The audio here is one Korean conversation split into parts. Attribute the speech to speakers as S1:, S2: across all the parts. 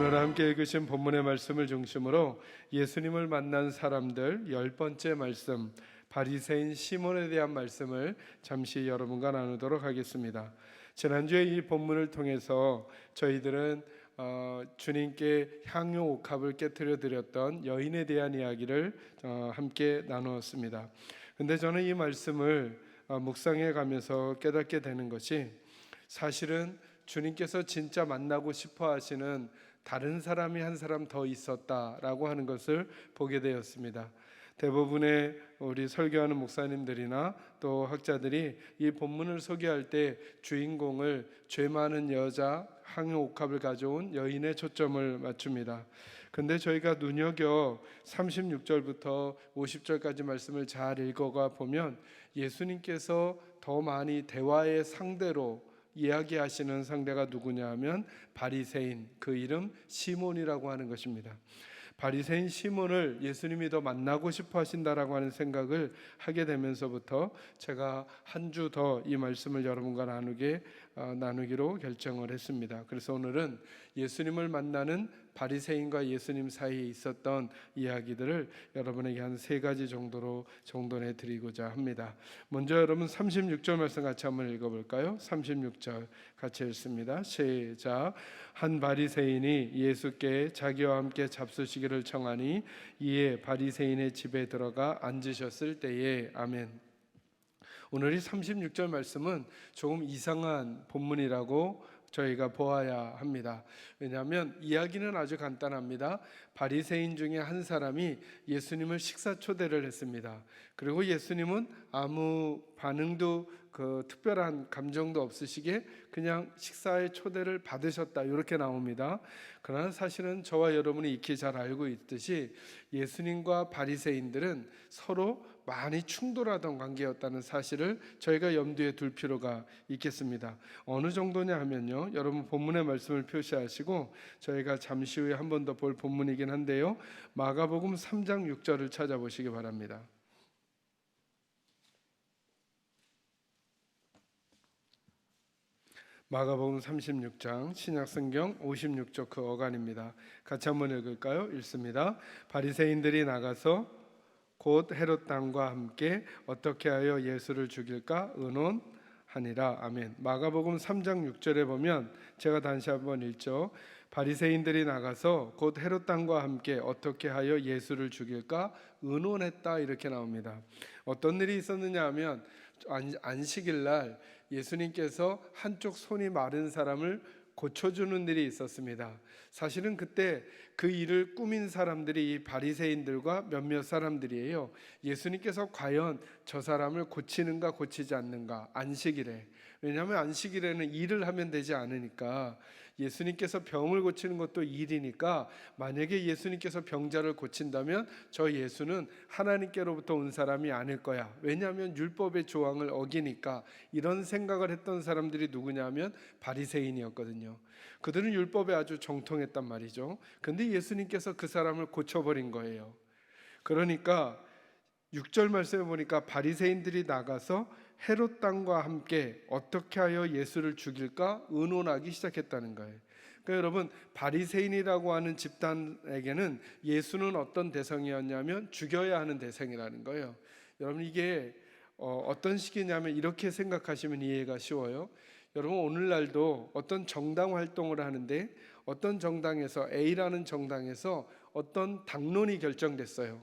S1: 오늘 함께 읽으신 본문의 말씀을 중심으로 예수님을 만난 사람들 10번째 말씀, 바리새인 시몬에 대한 말씀을 잠시 여러분과 나누도록 하겠습니다. 지난주에 이 본문을 통해서 저희들은 주님께 향유 옥합을 깨뜨려 드렸던 여인에 대한 이야기를 함께 나누었습니다. 근데 저는 이 말씀을 묵상해 가면서 깨닫게 되는 것이, 사실은 주님께서 진짜 만나고 싶어 하시는 다른 사람이 한 사람 더 있었다라고 하는 것을 보게 되었습니다. 대부분의 우리 설교하는 목사님들이나 또 학자들이 이 본문을 소개할 때 주인공을 죄 많은 여자, 향유 옥합을 가져온 여인에 초점을 맞춥니다. 근데 저희가 눈여겨 36절부터 50절까지 말씀을 잘 읽어가 보면 예수님께서 더 많이 대화의 상대로 이야기하시는 상대가 누구냐 하면 바리새인, 그 이름 시몬이라고 하는 것입니다. 바리새인 시몬을 예수님이 더 만나고 싶어 하신다라고 하는 생각을 하게 되면서부터 제가 한 주 더 이 말씀을 여러분과 나누기로 결정을 했습니다. 그래서 오늘은 예수님을 만나는 바리새인과 예수님 사이에 있었던 이야기들을 여러분에게 한 3가지 정도로 정돈해 드리고자 합니다. 먼저 여러분 36절 말씀 같이 한번 읽어볼까요? 36절 같이 읽습니다. 시작. 한 바리새인이 예수께 자기와 함께 잡수시기를 청하니 이에 바리새인의 집에 들어가 앉으셨을 때에. 아멘. 오늘 이 36절 말씀은 조금 이상한 본문이라고 저희가 보아야 합니다. 왜냐하면 이야기는 아주 간단합니다. 바리새인 중에 한 사람이 예수님을 식사 초대를 했습니다. 그리고 예수님은 아무 반응도 특별한 감정도 없으시게 그냥 식사의 초대를 받으셨다, 이렇게 나옵니다. 그러나 사실은 저와 여러분이 익히 잘 알고 있듯이 예수님과 바리새인들은 서로 많이 충돌하던 관계였다는 사실을 저희가 염두에 둘 필요가 있겠습니다. 어느 정도냐 하면요, 여러분 본문의 말씀을 표시하시고 저희가 잠시 후에 한 번 더 볼 본문이긴 한데요, 마가복음 3장 6절을 찾아보시기 바랍니다. 마가복음 36장 신약성경 56쪽 그 어간입니다. 같이 한번 읽을까요? 읽습니다. 바리새인들이 나가서 곧 헤롯 왕과 함께 어떻게 하여 예수를 죽일까 의논하니라. 아멘. 마가복음 3장 6절에 보면, 제가 다시 한번 읽죠. 바리새인들이 나가서 곧 헤롯 왕과 함께 어떻게 하여 예수를 죽일까 의논했다, 이렇게 나옵니다. 어떤 일이 있었느냐 하면 안식일 날 예수님께서 한쪽 손이 마른 사람을 고쳐주는 일이 있었습니다. 사실은 그때 그 일을 꾸민 사람들이 이 바리새인들과 몇몇 사람들이에요. 예수님께서 과연 저 사람을 고치는가 고치지 않는가, 안식일에. 왜냐하면 안식일에는 일을 하면 되지 않으니까, 예수님께서 병을 고치는 것도 일이니까 만약에 예수님께서 병자를 고친다면 저 예수는 하나님께로부터 온 사람이 아닐 거야, 왜냐하면 율법의 조항을 어기니까, 이런 생각을 했던 사람들이 누구냐면 바리새인이었거든요. 그들은 율법에 아주 정통했단 말이죠. 근데 예수님께서 그 사람을 고쳐버린 거예요. 그러니까 6절 말씀에 보니까 바리새인들이 나가서 헤롯 왕과 함께 어떻게 하여 예수를 죽일까 의논하기 시작했다는 거예요. 그러니까 여러분, 바리새인이라고 하는 집단에게는 예수는 어떤 대상이었냐면 죽여야 하는 대상이라는 거예요. 여러분, 이게 어떤 식이냐면 이렇게 생각하시면 이해가 쉬워요. 여러분, 오늘날도 어떤 정당 활동을 하는데 어떤 정당에서, A라는 정당에서 어떤 당론이 결정됐어요.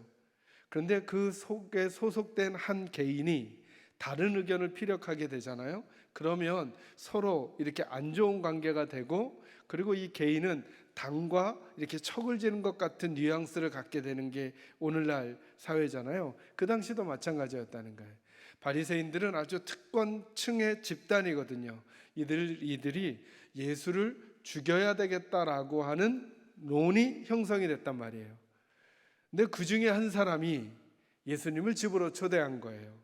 S1: 그런데 그 속에 소속된 한 개인이 다른 의견을 피력하게 되잖아요. 그러면 서로 이렇게 안 좋은 관계가 되고, 그리고 이 개인은 당과 이렇게 척을 지는 것 같은 뉘앙스를 갖게 되는 게 오늘날 사회잖아요. 그 당시도 마찬가지였다는 거예요. 바리새인들은 아주 특권층의 집단이거든요. 이들이 예수를 죽여야 되겠다라고 하는 논이 형성이 됐단 말이에요. 근데 그 중에 한 사람이 예수님을 집으로 초대한 거예요.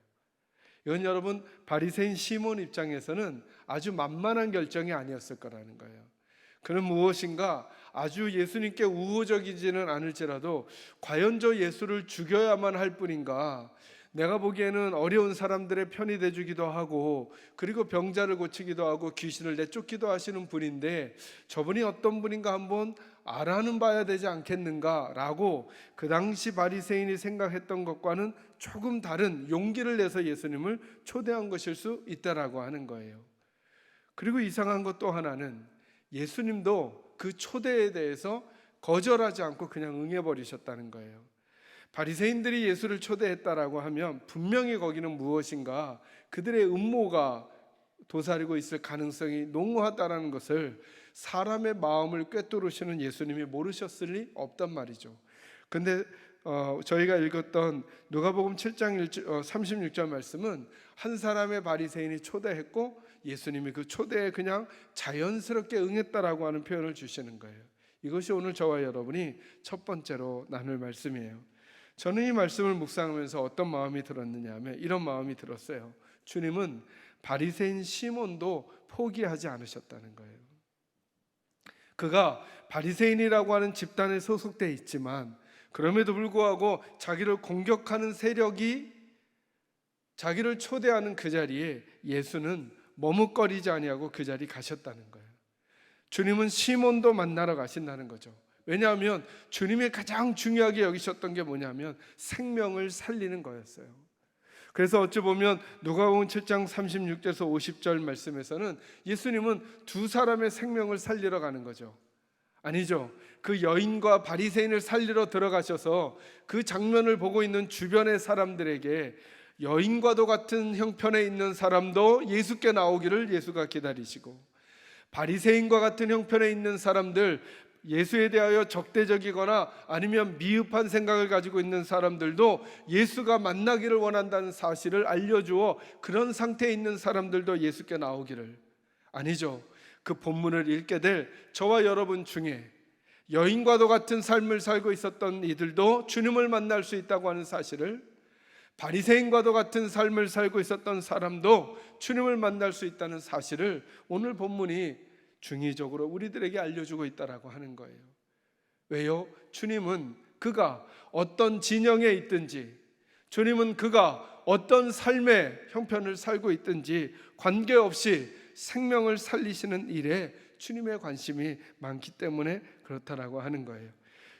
S1: 이건 여러분, 바리새인 시몬 입장에서는 아주 만만한 결정이 아니었을 거라는 거예요. 그는 무엇인가 아주 예수님께 우호적이지는 않을지라도 과연 저 예수를 죽여야만 할 뿐인가, 내가 보기에는 어려운 사람들의 편이 돼주기도 하고, 그리고 병자를 고치기도 하고 귀신을 내쫓기도 하시는 분인데 저분이 어떤 분인가 한번 알아는 봐야 되지 않겠는가라고 그 당시 바리새인이 생각했던 것과는 조금 다른 용기를 내서 예수님을 초대한 것일 수 있다라고 하는 거예요. 그리고 이상한 것 또 하나는 예수님도 그 초대에 대해서 거절하지 않고 그냥 응해버리셨다는 거예요. 바리새인들이 예수를 초대했다라고 하면 분명히 거기는 무엇인가 그들의 음모가 도사리고 있을 가능성이 농후하다라는 것을 사람의 마음을 꿰뚫으시는 예수님이 모르셨을 리 없단 말이죠. 근데 저희가 읽었던 누가복음 7장 36절 말씀은 한 사람의 바리새인이 초대했고 예수님이 그 초대에 그냥 자연스럽게 응했다라고 하는 표현을 주시는 거예요. 이것이 오늘 저와 여러분이 첫 번째로 나눌 말씀이에요. 저는 이 말씀을 묵상하면서 어떤 마음이 들었느냐 하면 이런 마음이 들었어요. 주님은 바리새인 시몬도 포기하지 않으셨다는 거예요. 그가 바리새인이라고 하는 집단에 소속돼 있지만 그럼에도 불구하고 자기를 공격하는 세력이 자기를 초대하는 그 자리에 예수는 머뭇거리지 아니하고 그 자리에 가셨다는 거예요. 주님은 시몬도 만나러 가신다는 거죠. 왜냐하면 주님이 가장 중요하게 여기셨던 게 뭐냐면 생명을 살리는 거였어요. 그래서 어찌 보면 누가복음 7장 36절에서 50절 말씀에서는 예수님은 두 사람의 생명을 살리러 가는 거죠. 아니죠. 그 여인과 바리새인을 살리러 들어가셔서 그 장면을 보고 있는 주변의 사람들에게 여인과도 같은 형편에 있는 사람도 예수께 나오기를 예수가 기다리시고, 바리새인과 같은 형편에 있는 사람들, 예수에 대하여 적대적이거나 아니면 미흡한 생각을 가지고 있는 사람들도 예수가 만나기를 원한다는 사실을 알려주어 그런 상태에 있는 사람들도 예수께 나오기를, 아니죠, 그 본문을 읽게 될 저와 여러분 중에 여인과도 같은 삶을 살고 있었던 이들도 주님을 만날 수 있다고 하는 사실을, 바리새인과도 같은 삶을 살고 있었던 사람도 주님을 만날 수 있다는 사실을 오늘 본문이 중의적으로 우리들에게 알려주고 있다라고 하는 거예요. 왜요? 주님은 그가 어떤 진영에 있든지, 주님은 그가 어떤 삶의 형편을 살고 있든지 관계없이 생명을 살리시는 일에 주님의 관심이 많기 때문에 그렇다라고 하는 거예요.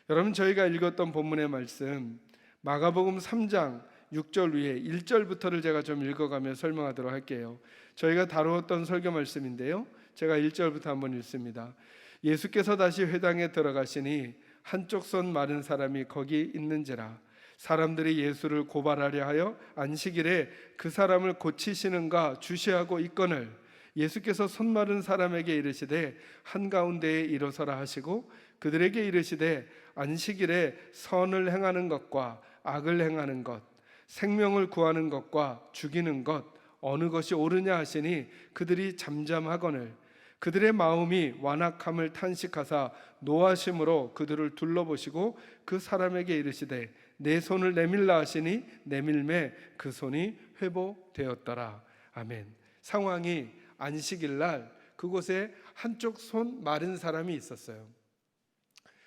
S1: 여러분, 저희가 읽었던 본문의 말씀 마가복음 3장 6절 위에 1절부터를 제가 좀 읽어가며 설명하도록 할게요. 저희가 다루었던 설교 말씀인데요, 제가 1절부터 한번 읽습니다. 예수께서 다시 회당에 들어가시니 한쪽 손 마른 사람이 거기 있는지라. 사람들이 예수를 고발하려 하여 안식일에 그 사람을 고치시는가 주시하고 있거늘 예수께서 손 마른 사람에게 이르시되 한가운데에 일어서라 하시고 그들에게 이르시되 안식일에 선을 행하는 것과 악을 행하는 것, 생명을 구하는 것과 죽이는 것 어느 것이 옳으냐 하시니 그들이 잠잠하거늘 그들의 마음이 완악함을 탄식하사 노하심으로 그들을 둘러보시고 그 사람에게 이르시되 내 손을 내밀라 하시니 내밀매 그 손이 회복되었더라. 아멘. 상황이 안식일날 그곳에 한쪽 손 마른 사람이 있었어요.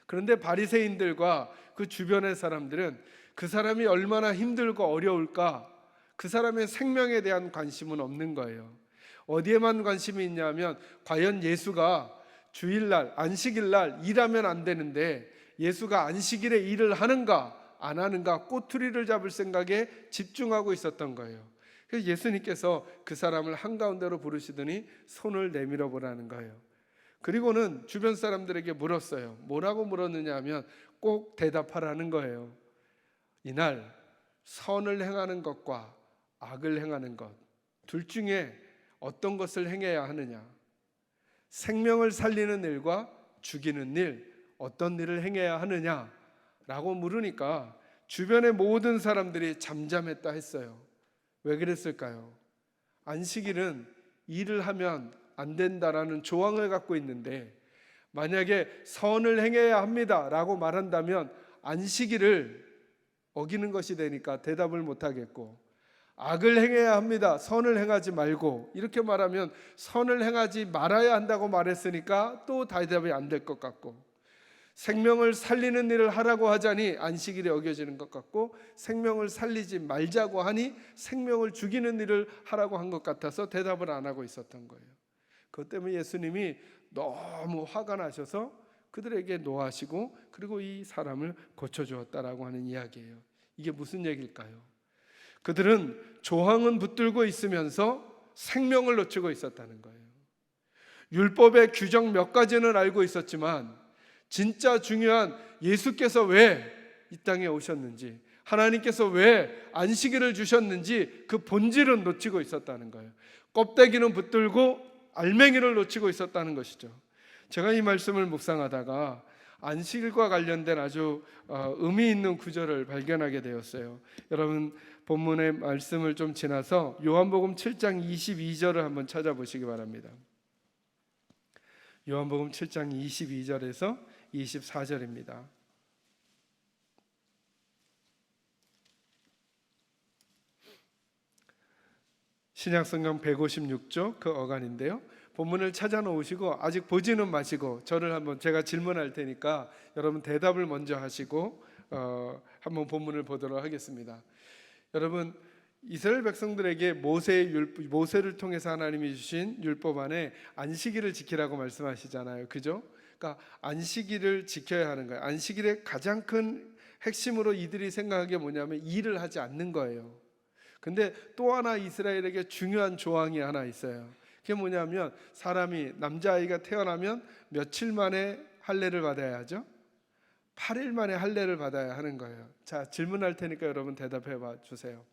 S1: 그런데 바리새인들과 그 주변의 사람들은 그 사람이 얼마나 힘들고 어려울까, 그 사람의 생명에 대한 관심은 없는 거예요. 어디에만 관심이 있냐면 과연 예수가 주일날 안식일날 일하면 안 되는데 예수가 안식일에 일을 하는가 안 하는가 꼬투리를 잡을 생각에 집중하고 있었던 거예요. 그래서 예수님께서 그 사람을 한가운데로 부르시더니 손을 내밀어 보라는 거예요. 그리고는 주변 사람들에게 물었어요. 뭐라고 물었느냐 하면 꼭 대답하라는 거예요. 이날 선을 행하는 것과 악을 행하는 것 둘 중에 어떤 것을 행해야 하느냐, 생명을 살리는 일과 죽이는 일 어떤 일을 행해야 하느냐라고 물으니까 주변의 모든 사람들이 잠잠했다 했어요. 왜 그랬을까요? 안식일은 일을 하면 안 된다라는 조항을 갖고 있는데 만약에 선을 행해야 합니다 라고 말한다면 안식일을 어기는 것이 되니까 대답을 못 하겠고, 악을 행해야 합니다, 선을 행하지 말고 이렇게 말하면 선을 행하지 말아야 한다고 말했으니까 또 대답이 안 될 것 같고, 생명을 살리는 일을 하라고 하자니 안식일이 어겨지는 것 같고, 생명을 살리지 말자고 하니 생명을 죽이는 일을 하라고 한 것 같아서 대답을 안 하고 있었던 거예요. 그것 때문에 예수님이 너무 화가 나셔서 그들에게 노하시고 그리고 이 사람을 고쳐주었다라고 하는 이야기예요. 이게 무슨 얘기일까요? 그들은 조항은 붙들고 있으면서 생명을 놓치고 있었다는 거예요. 율법의 규정 몇 가지는 알고 있었지만 진짜 중요한 예수께서 왜 이 땅에 오셨는지, 하나님께서 왜 안식일을 주셨는지 그 본질은 놓치고 있었다는 거예요. 껍데기는 붙들고 알맹이를 놓치고 있었다는 것이죠. 제가 이 말씀을 묵상하다가 안식일과 관련된 아주 의미 있는 구절을 발견하게 되었어요. 여러분 본문의 말씀을 좀 지나서 요한복음 7장 22절을 한번 찾아보시기 바랍니다. 요한복음 7장 22절에서 24절입니다. 신약성경 156조 그 어간인데요. 본문을 찾아놓으시고 아직 보지는 마시고 저를 한번, 제가 질문할 테니까 여러분 대답을 먼저 하시고 한번 본문을 보도록 하겠습니다. 여러분, 이스라엘 백성들에게 모세를 통해서 하나님이 주신 율법 안에 안식일을 지키라고 말씀하시잖아요. 그죠? 그러니까 안식일을 지켜야 하는 거예요. 안식일의 가장 큰 핵심으로 이들이 생각한 게 뭐냐면 일을 하지 않는 거예요. 근데 또 하나 이스라엘에게 중요한 조항이 하나 있어요. 그게 뭐냐면 사람이, 남자아이가 태어나면 며칠 만에 할례를 받아야 하죠? 8일 만에 할례를 받아야 하는 거예요. 자, 질문할 테니까 여러분 대답해 봐 주세요.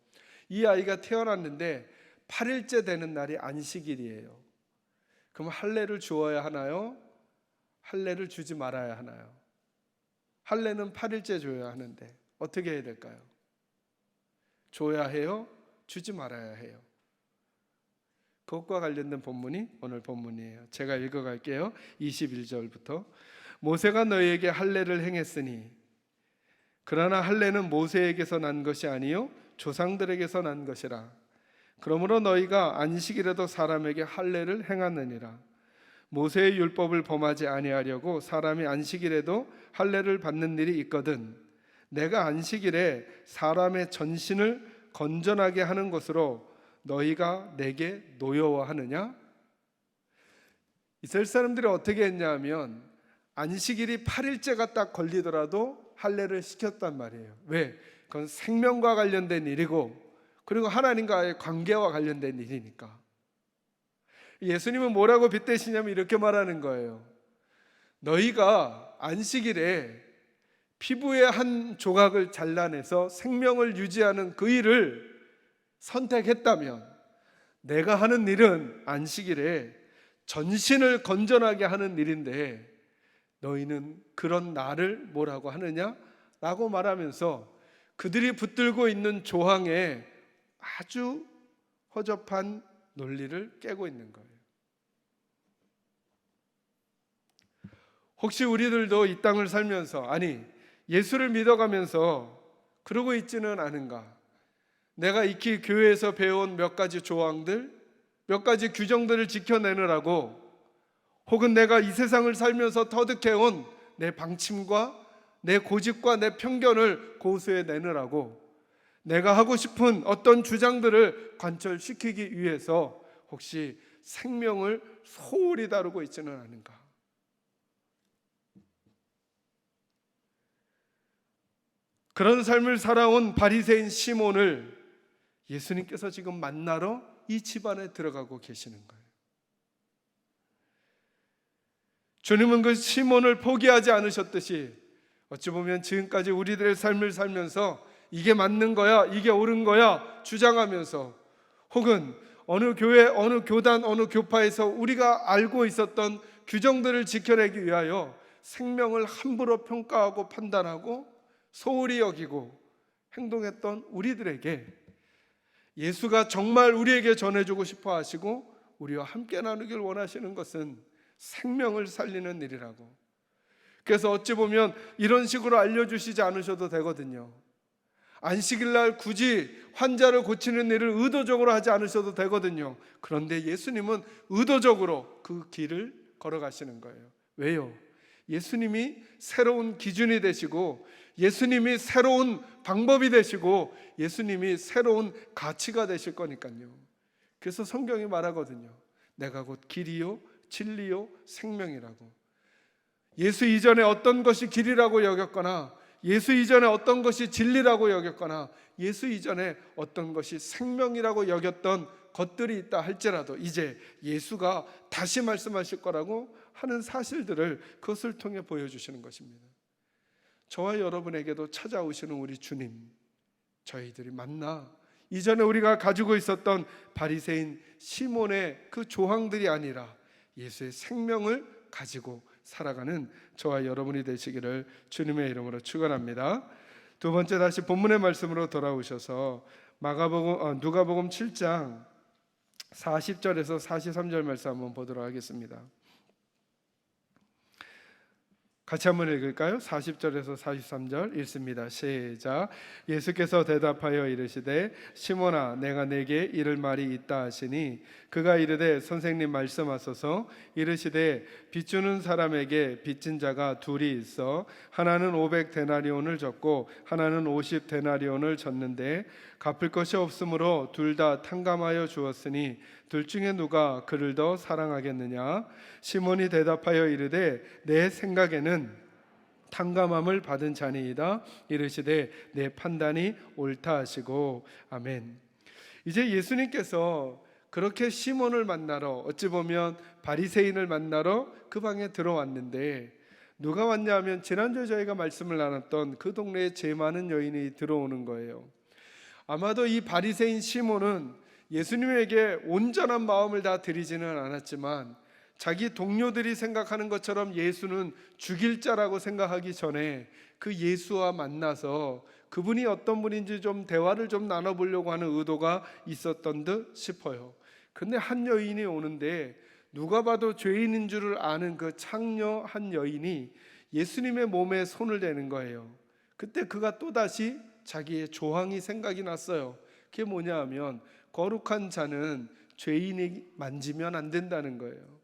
S1: 이 아이가 태어났는데 8일째 되는 날이 안식일이에요. 그럼 할례를 주어야 하나요? 할례를 주지 말아야 하나요? 할례는 8일째 줘야 하는데 어떻게 해야 될까요? 줘야 해요? 주지 말아야 해요? 그것과 관련된 본문이 오늘 본문이에요. 제가 읽어갈게요. 21절부터. 모세가 너희에게 할례를 행했으니 그러나 할례는 모세에게서 난 것이 아니요 조상들에게서 난 것이라. 그러므로 너희가 안식일에도 사람에게 할례를 행하느니라. 모세의 율법을 범하지 아니하려고 사람이 안식일에도 할례를 받는 일이 있거든 내가 안식일에 사람의 전신을 건전하게 하는 것으로 너희가 내게 노여워하느냐? 이스라엘 사람들이 어떻게 했냐면 안식일이 8일째가 딱 걸리더라도 할례를 시켰단 말이에요. 왜? 그건 생명과 관련된 일이고 그리고 하나님과의 관계와 관련된 일이니까. 예수님은 뭐라고 빗대시냐면 이렇게 말하는 거예요. 너희가 안식일에 피부의 한 조각을 잘라내서 생명을 유지하는 그 일을 선택했다면 내가 하는 일은 안식일에 전신을 건전하게 하는 일인데 너희는 그런 나를 뭐라고 하느냐? 라고 말하면서 그들이 붙들고 있는 조항에 아주 허접한 논리를 깨고 있는 거예요. 혹시 우리들도 이 땅을 살면서, 아니 예수를 믿어가면서 그러고 있지는 않은가? 내가 익히 교회에서 배운 몇 가지 조항들, 몇 가지 규정들을 지켜내느라고, 혹은 내가 이 세상을 살면서 터득해온 내 방침과 내 고집과 내 편견을 고수해내느라고 내가 하고 싶은 어떤 주장들을 관철시키기 위해서 혹시 생명을 소홀히 다루고 있지는 않은가? 그런 삶을 살아온 바리새인 시몬을 예수님께서 지금 만나러 이 집안에 들어가고 계시는 거예요. 주님은 그 시몬을 포기하지 않으셨듯이 어찌 보면 지금까지 우리들의 삶을 살면서 이게 맞는 거야, 이게 옳은 거야 주장하면서, 혹은 어느 교회, 어느 교단, 어느 교파에서 우리가 알고 있었던 규정들을 지켜내기 위하여 생명을 함부로 평가하고 판단하고 소홀히 여기고 행동했던 우리들에게 예수가 정말 우리에게 전해주고 싶어 하시고 우리와 함께 나누길 원하시는 것은 생명을 살리는 일이라고. 그래서 어찌 보면 이런 식으로 알려주시지 않으셔도 되거든요. 안식일날 굳이 환자를 고치는 일을 의도적으로 하지 않으셔도 되거든요. 그런데 예수님은 의도적으로 그 길을 걸어가시는 거예요. 왜요? 예수님이 새로운 기준이 되시고, 예수님이 새로운 방법이 되시고, 예수님이 새로운 가치가 되실 거니까요. 그래서 성경이 말하거든요. 내가 곧 길이요 진리요 생명이라고. 예수 이전에 어떤 것이 길이라고 여겼거나, 예수 이전에 어떤 것이 진리라고 여겼거나, 예수 이전에 어떤 것이 생명이라고 여겼던 것들이 있다 할지라도 이제 예수가 다시 말씀하실 거라고 하는 사실들을 그것을 통해 보여주시는 것입니다. 저와 여러분에게도 찾아오시는 우리 주님, 저희들이 만나 이전에 우리가 가지고 있었던 바리새인 시몬의 그 조항들이 아니라 예수의 생명을 가지고 살아가는 저와 여러분이 되시기를 주님의 이름으로 축원합니다. 두 번째, 다시 본문의 말씀으로 돌아오셔서 누가복음 7장 40절에서 43절 말씀 한번 보도록 하겠습니다. 같이 한번 읽을까요? 40절에서 43절 읽습니다. 시작. 예수께서 대답하여 이르시되 시몬아, 내가 내게 이를 말이 있다 하시니 그가 이르되 선생님 말씀하소서. 이르시되 빚주는 사람에게 빚진 자가 둘이 있어 하나는 500데나리온을 졌고 하나는 50데나리온을 졌는데 갚을 것이 없으므로 둘 다 탕감하여 주었으니 둘 중에 누가 그를 더 사랑하겠느냐? 시몬이 대답하여 이르되 내 생각에는 탕감함을 받은 자니이다. 이르시되 내 판단이 옳다 하시고. 아멘. 이제 예수님께서 그렇게 시몬을 만나러, 어찌 보면 바리새인을 만나러 그 방에 들어왔는데, 누가 왔냐 하면 지난주에 저희가 말씀을 나눴던 그 동네에 죄 많은 여인이 들어오는 거예요. 아마도 이 바리새인 시몬은 예수님에게 온전한 마음을 다 드리지는 않았지만 자기 동료들이 생각하는 것처럼 예수는 죽일 자라고 생각하기 전에 그 예수와 만나서 그분이 어떤 분인지 좀 대화를 좀 나눠보려고 하는 의도가 있었던 듯 싶어요. 근데 한 여인이 오는데 누가 봐도 죄인인 줄을 아는 그 창녀 한 여인이 예수님의 몸에 손을 대는 거예요. 그때 그가 또다시 자기의 조항이 생각이 났어요. 그게 뭐냐 하면 거룩한 자는 죄인이 만지면 안 된다는 거예요.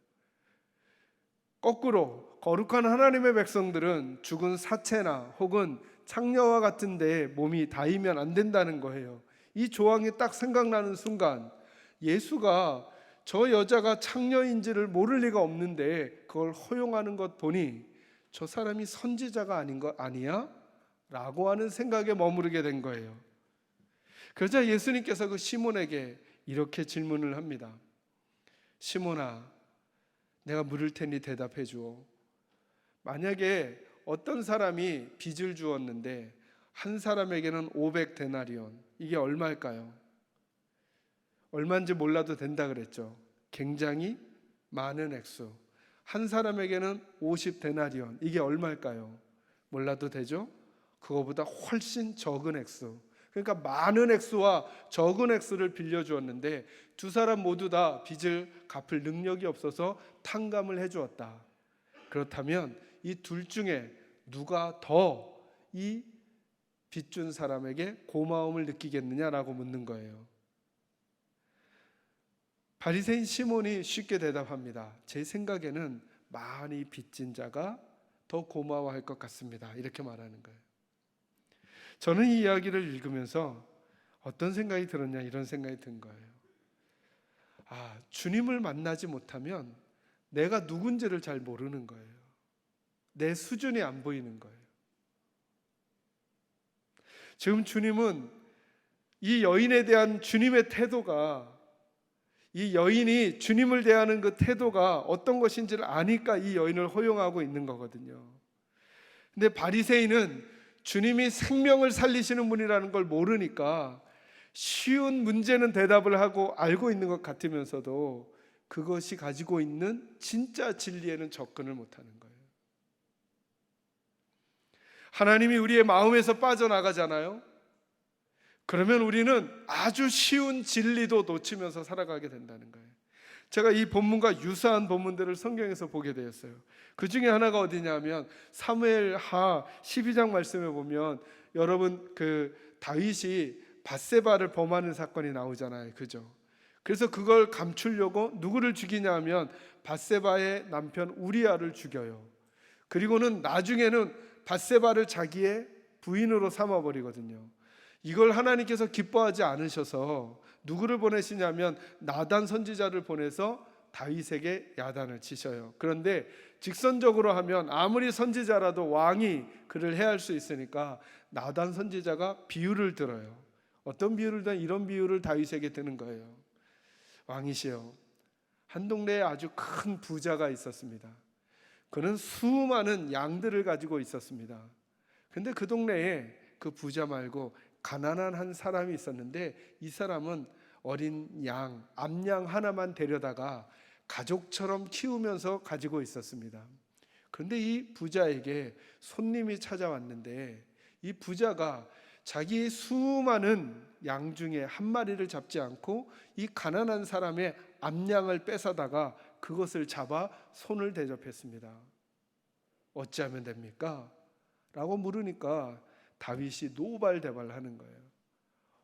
S1: 거꾸로 거룩한 하나님의 백성들은 죽은 사체나 혹은 창녀와 같은 데에 몸이 닿으면 안 된다는 거예요. 이 조항이 딱 생각나는 순간 예수가 저 여자가 창녀인지를 모를 리가 없는데 그걸 허용하는 것 보니 저 사람이 선지자가 아닌 것 아니야? 라고 하는 생각에 머무르게 된 거예요. 그러자 예수님께서 그 시몬에게 이렇게 질문을 합니다. 시몬아, 내가 물을 테니 대답해 주오. 만약에 어떤 사람이 빚을 주었는데 한 사람에게는 500데나리온, 이게 얼마일까요? 얼마인지 몰라도 된다 그랬죠. 굉장히 많은 액수. 한 사람에게는 50데나리온, 이게 얼마일까요? 몰라도 되죠? 그거보다 훨씬 적은 액수. 그러니까 많은 액수와 적은 액수를 빌려주었는데 두 사람 모두 다 빚을 갚을 능력이 없어서 탕감을 해주었다. 그렇다면 이 둘 중에 누가 더 이 빚준 사람에게 고마움을 느끼겠느냐라고 묻는 거예요. 바리새인 시몬이 쉽게 대답합니다. 제 생각에는 많이 빚진 자가 더 고마워할 것 같습니다. 이렇게 말하는 거예요. 저는 이 이야기를 읽으면서 어떤 생각이 들었냐, 이런 생각이 든 거예요. 주님을 만나지 못하면 내가 누군지를 잘 모르는 거예요. 내 수준이 안 보이는 거예요. 지금 주님은 이 여인에 대한 주님의 태도가, 이 여인이 주님을 대하는 그 태도가 어떤 것인지를 아니까 이 여인을 허용하고 있는 거거든요. 근데 바리새인은 주님이 생명을 살리시는 분이라는 걸 모르니까 쉬운 문제는 대답을 하고 알고 있는 것 같으면서도 그것이 가지고 있는 진짜 진리에는 접근을 못하는 거예요. 하나님이 우리의 마음에서 빠져나가잖아요. 그러면 우리는 아주 쉬운 진리도 놓치면서 살아가게 된다는 거예요. 제가 이 본문과 유사한 본문들을 성경에서 보게 되었어요. 그 중에 하나가 어디냐면 사무엘하 12장 말씀에 보면 여러분 그 다윗이 밧세바를 범하는 사건이 나오잖아요. 그죠? 그래서 그걸 감추려고 누구를 죽이냐 하면 밧세바의 남편 우리아를 죽여요. 그리고는 나중에는 밧세바를 자기의 부인으로 삼아버리거든요. 이걸 하나님께서 기뻐하지 않으셔서 누구를 보내시냐면 나단 선지자를 보내서 다윗에게 야단을 치셔요. 그런데 직선적으로 하면 아무리 선지자라도 왕이 그를 해할 수 있으니까 나단 선지자가 비유를 들어요. 어떤 비유를 든 이런 비유를 다윗에게 드는 거예요. 왕이시여, 한 동네에 아주 큰 부자가 있었습니다. 그는 수많은 양들을 가지고 있었습니다. 근데 그 동네에 그 부자 말고 가난한 한 사람이 있었는데 이 사람은 어린 양, 암양 하나만 데려다가 가족처럼 키우면서 가지고 있었습니다. 그런데 이 부자에게 손님이 찾아왔는데 이 부자가 자기의 수많은 양 중에 한 마리를 잡지 않고 이 가난한 사람의 암양을 뺏어다가 그것을 잡아 손을 대접했습니다. 어찌하면 됩니까? 라고 물으니까 다윗이 노발대발하는 거예요.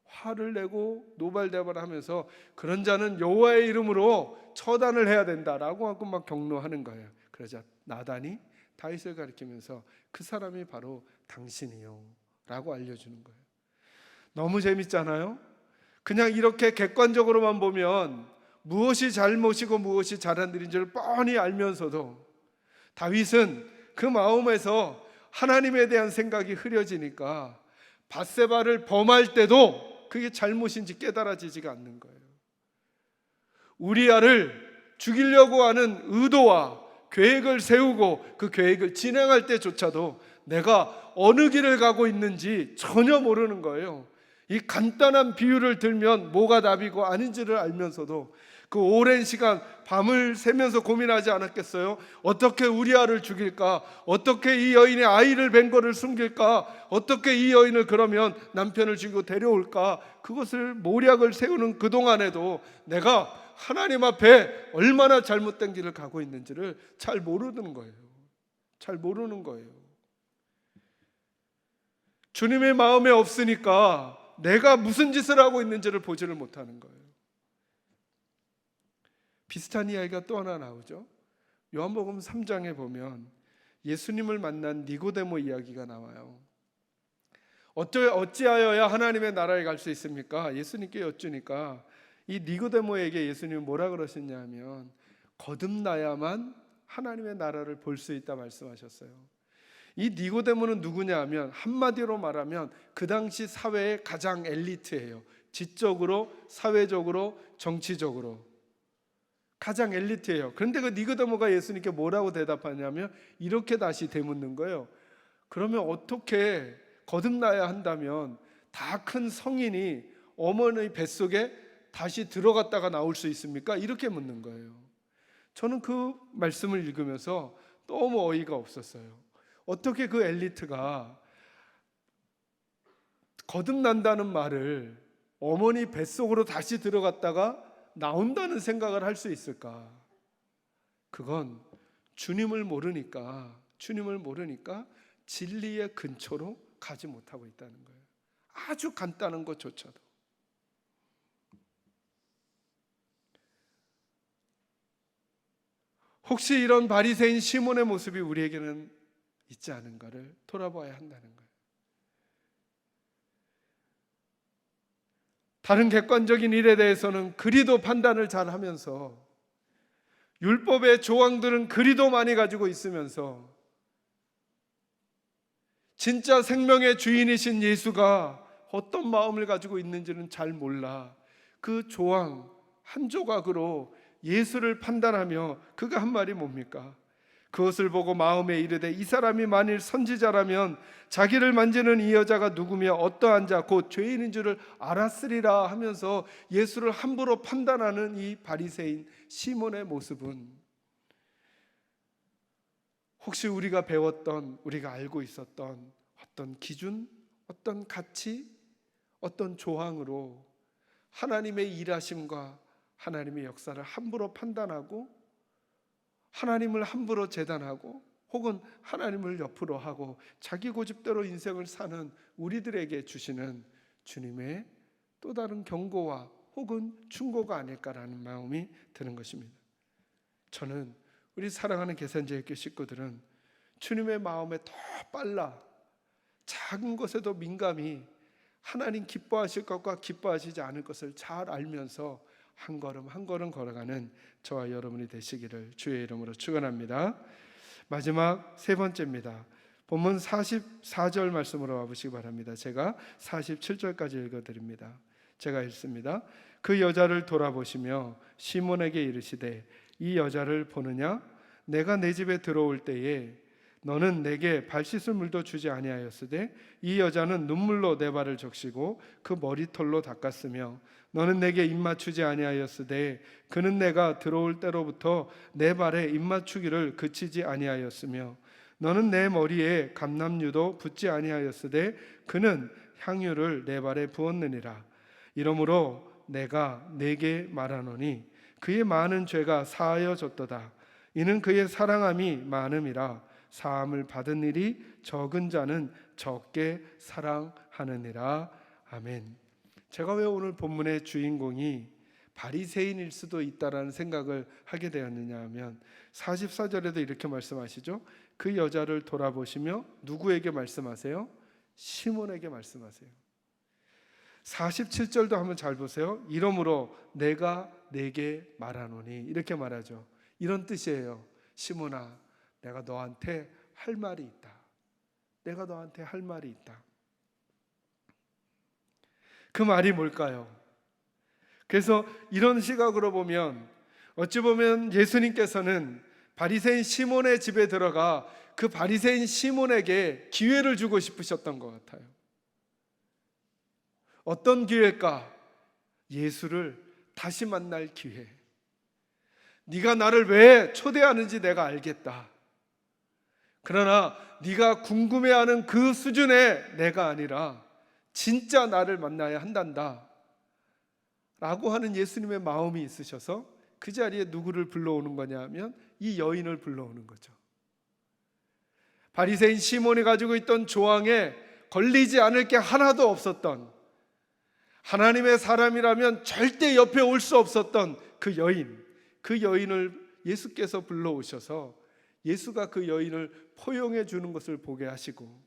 S1: 화를 내고 노발대발하면서 그런 자는 여호와의 이름으로 처단을 해야 된다라고 하고 막 경로하는 거예요. 그러자 나단이 다윗을 가리키면서 그 사람이 바로 당신이요 라고 알려주는 거예요. 너무 재밌잖아요. 그냥 이렇게 객관적으로만 보면 무엇이 잘못이고 무엇이 잘한 일인 줄 뻔히 알면서도 다윗은 그 마음에서 하나님에 대한 생각이 흐려지니까 밧세바를 범할 때도 그게 잘못인지 깨달아지지가 않는 거예요. 우리아를 죽이려고 하는 의도와 계획을 세우고 그 계획을 진행할 때조차도 내가 어느 길을 가고 있는지 전혀 모르는 거예요. 이 간단한 비유를 들면 뭐가 답이고 아닌지를 알면서도 그 오랜 시간 밤을 새면서 고민하지 않았겠어요? 어떻게 우리아를 죽일까? 어떻게 이 여인의 아이를 뵌 거를 숨길까? 어떻게 이 여인을 그러면 남편을 죽이고 데려올까? 그것을 모략을 세우는 그동안에도 내가 하나님 앞에 얼마나 잘못된 길을 가고 있는지를 잘 모르는 거예요. 잘 모르는 거예요. 주님의 마음에 없으니까 내가 무슨 짓을 하고 있는지를 보지를 못하는 거예요. 비슷한 이야기가 또 하나 나오죠. 요한복음 3장에 보면 예수님을 만난 니고데모 이야기가 나와요. 어찌하여야 하나님의 나라에 갈 수 있습니까? 예수님께 여쭈니까 이 니고데모에게 예수님이 뭐라 그러셨냐 하면 거듭나야만 하나님의 나라를 볼 수 있다 말씀하셨어요. 이 니고데모는 누구냐 하면 한마디로 말하면 그 당시 사회의 가장 엘리트예요. 지적으로, 사회적으로, 정치적으로 가장 엘리트예요. 그런데 그 니고데모가 예수님께 뭐라고 대답하냐면 이렇게 다시 되묻는 거예요. 그러면 어떻게 거듭나야 한다면 다 큰 성인이 어머니 뱃속에 다시 들어갔다가 나올 수 있습니까? 이렇게 묻는 거예요. 저는 그 말씀을 읽으면서 너무 어이가 없었어요. 어떻게 그 엘리트가 거듭난다는 말을 어머니 뱃속으로 다시 들어갔다가 나온다는 생각을 할 수 있을까? 그건 주님을 모르니까 진리의 근처로 가지 못하고 있다는 거예요. 아주 간단한 것조차도. 혹시 이런 바리새인 시몬의 모습이 우리에게는 있지 않은가를 돌아봐야 한다는 거예요. 다른 객관적인 일에 대해서는 그리도 판단을 잘 하면서 율법의 조항들은 그리도 많이 가지고 있으면서 진짜 생명의 주인이신 예수가 어떤 마음을 가지고 있는지는 잘 몰라 그 조항 한 조각으로 예수를 판단하며 그가 한 말이 뭡니까? 그것을 보고 마음에 이르되 이 사람이 만일 선지자라면 자기를 만지는 이 여자가 누구며 어떠한 자 곧 죄인인 줄을 알았으리라 하면서 예수를 함부로 판단하는 이 바리새인 시몬의 모습은 혹시 우리가 배웠던, 우리가 알고 있었던 어떤 기준, 어떤 가치, 어떤 조항으로 하나님의 일하심과 하나님의 역사를 함부로 판단하고 하나님을 함부로 재단하고 혹은 하나님을 옆으로 하고 자기 고집대로 인생을 사는 우리들에게 주시는 주님의 또 다른 경고와 혹은 충고가 아닐까라는 마음이 드는 것입니다. 저는 우리 사랑하는 계산제일교 식구들은 주님의 마음에 더 빨라 작은 것에도 민감히 하나님 기뻐하실 것과 기뻐하시지 않을 것을 잘 알면서 한 걸음 한 걸음 걸어가는 저와 여러분이 되시기를 주의 이름으로 축원합니다. 마지막 세 번째입니다. 본문 44절 말씀으로 와보시기 바랍니다. 제가 47절까지 읽어드립니다. 제가 읽습니다. 그 여자를 돌아보시며 시몬에게 이르시되 이 여자를 보느냐? 내가 내 집에 들어올 때에 너는 내게 발 씻을 물도 주지 아니하였으되 이 여자는 눈물로 내 발을 적시고 그 머리털로 닦았으며 너는 내게 입맞추지 아니하였으되 그는 내가 들어올 때로부터 내 발에 입맞추기를 그치지 아니하였으며 너는 내 머리에 감람유도 붓지 아니하였으되 그는 향유를 내 발에 부었느니라. 이러므로 내가 내게 말하노니 그의 많은 죄가 사하여졌도다. 이는 그의 사랑함이 많음이라. 사함을 받은 일이 적은 자는 적게 사랑하느니라. 아멘. 제가 왜 오늘 본문의 주인공이 바리새인일 수도 있다라는 생각을 하게 되었느냐 하면 44절에도 이렇게 말씀하시죠. 그 여자를 돌아보시며 누구에게 말씀하세요? 시몬에게 말씀하세요. 47절도 한번 잘 보세요. 이러므로 내가 내게 말하노니 이렇게 말하죠. 이런 뜻이에요. 시몬아, 내가 너한테 할 말이 있다. 내가 너한테 할 말이 있다. 그 말이 뭘까요? 그래서 이런 시각으로 보면 어찌 보면 예수님께서는 바리새인 시몬의 집에 들어가 그 바리새인 시몬에게 기회를 주고 싶으셨던 것 같아요. 어떤 기회일까? 예수를 다시 만날 기회. 네가 나를 왜 초대하는지 내가 알겠다. 그러나 네가 궁금해하는 그 수준의 내가 아니라 진짜 나를 만나야 한단다 라고 하는 예수님의 마음이 있으셔서 그 자리에 누구를 불러오는 거냐 하면 이 여인을 불러오는 거죠. 바리새인 시몬이 가지고 있던 조항에 걸리지 않을 게 하나도 없었던, 하나님의 사람이라면 절대 옆에 올 수 없었던 그 여인, 그 여인을 예수께서 불러오셔서 예수가 그 여인을 포용해 주는 것을 보게 하시고,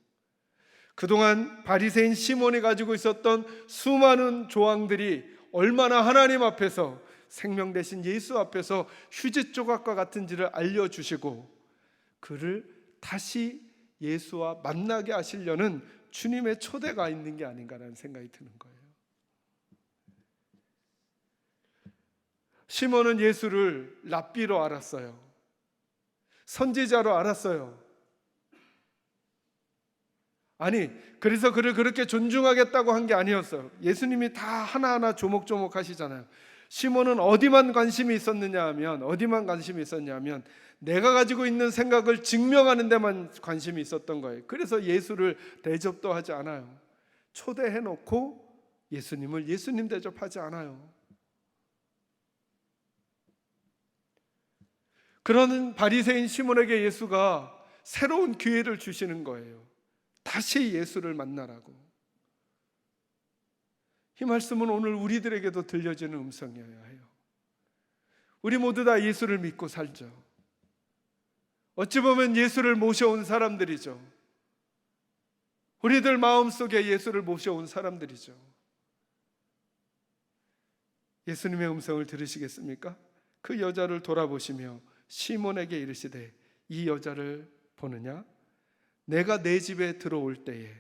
S1: 그동안 바리새인 시몬이 가지고 있었던 수많은 조항들이 얼마나 하나님 앞에서 생명 되신 예수 앞에서 휴지 조각과 같은지를 알려주시고 그를 다시 예수와 만나게 하시려는 주님의 초대가 있는 게 아닌가라는 생각이 드는 거예요. 시몬은 예수를 랍비로 알았어요. 선지자로 알았어요. 아니, 그래서 그를 그렇게 존중하겠다고 한 게 아니었어요. 예수님이 다 하나하나 조목조목 하시잖아요. 시몬은 어디만 관심이 있었느냐 하면 내가 가지고 있는 생각을 증명하는 데만 관심이 있었던 거예요. 그래서 예수를 대접도 하지 않아요. 초대해놓고 예수님을 예수님 대접하지 않아요. 그러는 바리새인 시몬에게 예수가 새로운 기회를 주시는 거예요. 다시 예수를 만나라고. 이 말씀은 오늘 우리들에게도 들려지는 음성이어야 해요. 우리 모두 다 예수를 믿고 살죠. 어찌 보면 예수를 모셔온 사람들이죠. 우리들 마음속에 예수를 모셔온 사람들이죠. 예수님의 음성을 들으시겠습니까? 그 여자를 돌아보시며 시몬에게 이르시되 이 여자를 보느냐? 내가 내 집에 들어올 때에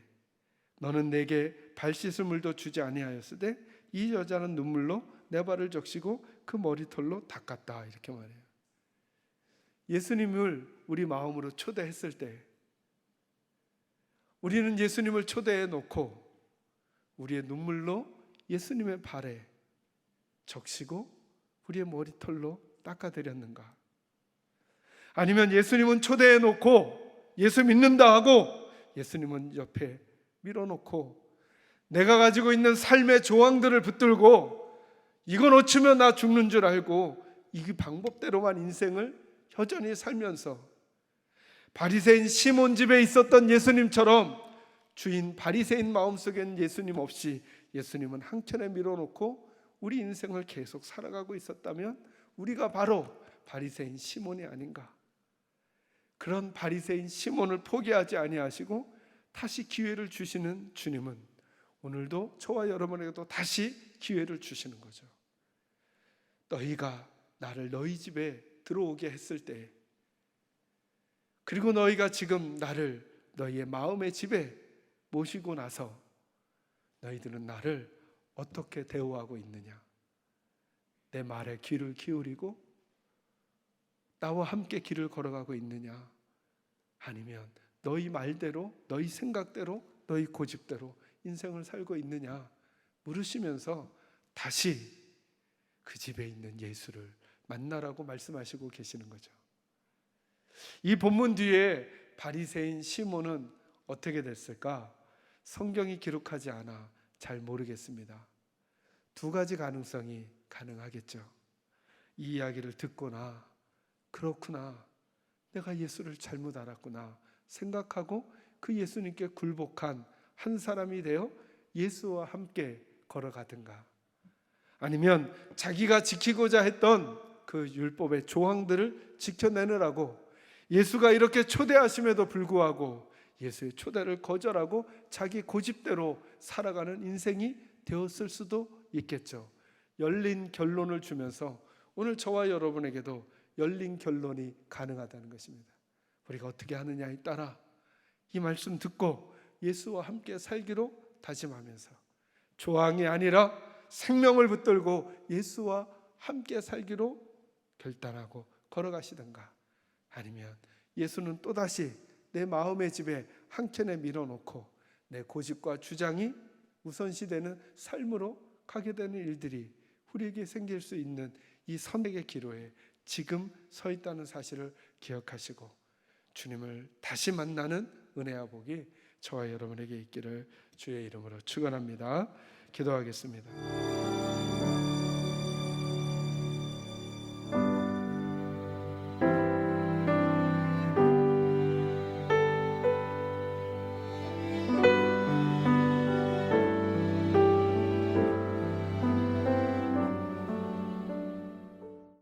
S1: 너는 내게 발 씻을 물도 주지 아니하였으되 이 여자는 눈물로 내 발을 적시고 그 머리털로 닦았다. 이렇게 말해요. 예수님을 우리 마음으로 초대했을 때 우리는 예수님을 초대해 놓고 우리의 눈물로 예수님의 발에 적시고 우리의 머리털로 닦아드렸는가? 아니면 예수님은 초대해 놓고 예수 믿는다 하고 예수님은 옆에 밀어놓고 내가 가지고 있는 삶의 조항들을 붙들고 이거 놓치면 나 죽는 줄 알고 이 방법대로만 인생을 여전히 살면서 바리새인 시몬 집에 있었던 예수님처럼 주인 바리새인 마음속에는 예수님 없이 예수님은 한켠에 밀어놓고 우리 인생을 계속 살아가고 있었다면 우리가 바로 바리새인 시몬이 아닌가. 그런 바리새인 시몬을 포기하지 아니하시고 다시 기회를 주시는 주님은 오늘도 저와 여러분에게도 다시 기회를 주시는 거죠. 너희가 나를 너희 집에 들어오게 했을 때, 그리고 너희가 지금 나를 너희의 마음의 집에 모시고 나서 너희들은 나를 어떻게 대우하고 있느냐? 내 말에 귀를 기울이고 나와 함께 길을 걸어가고 있느냐? 아니면 너희 말대로, 너희 생각대로, 너희 고집대로 인생을 살고 있느냐? 물으시면서 다시 그 집에 있는 예수를 만나라고 말씀하시고 계시는 거죠. 이 본문 뒤에 바리새인 시몬은 어떻게 됐을까? 성경이 기록하지 않아 잘 모르겠습니다. 두 가지 가능성이 가능하겠죠. 이 이야기를 듣거나 그렇구나, 내가 예수를 잘못 알았구나 생각하고 그 예수님께 굴복한 한 사람이 되어 예수와 함께 걸어가든가, 아니면 자기가 지키고자 했던 그 율법의 조항들을 지켜내느라고 예수가 이렇게 초대하심에도 불구하고 예수의 초대를 거절하고 자기 고집대로 살아가는 인생이 되었을 수도 있겠죠. 열린 결론을 주면서 오늘 저와 여러분에게도 열린 결론이 가능하다는 것입니다. 우리가 어떻게 하느냐에 따라 이 말씀 듣고 예수와 함께 살기로 다짐하면서 조항이 아니라 생명을 붙들고 예수와 함께 살기로 결단하고 걸어가시든가, 아니면 예수는 또다시 내 마음의 집에 한켠에 밀어놓고 내 고집과 주장이 우선시되는 삶으로 가게 되는 일들이 우리에게 생길 수 있는 이 선택의 기로에 지금 서 있다는 사실을 기억하시고 주님을 다시 만나는 은혜와 복이 저와 여러분에게 있기를 주의 이름으로 축원합니다. 기도하겠습니다.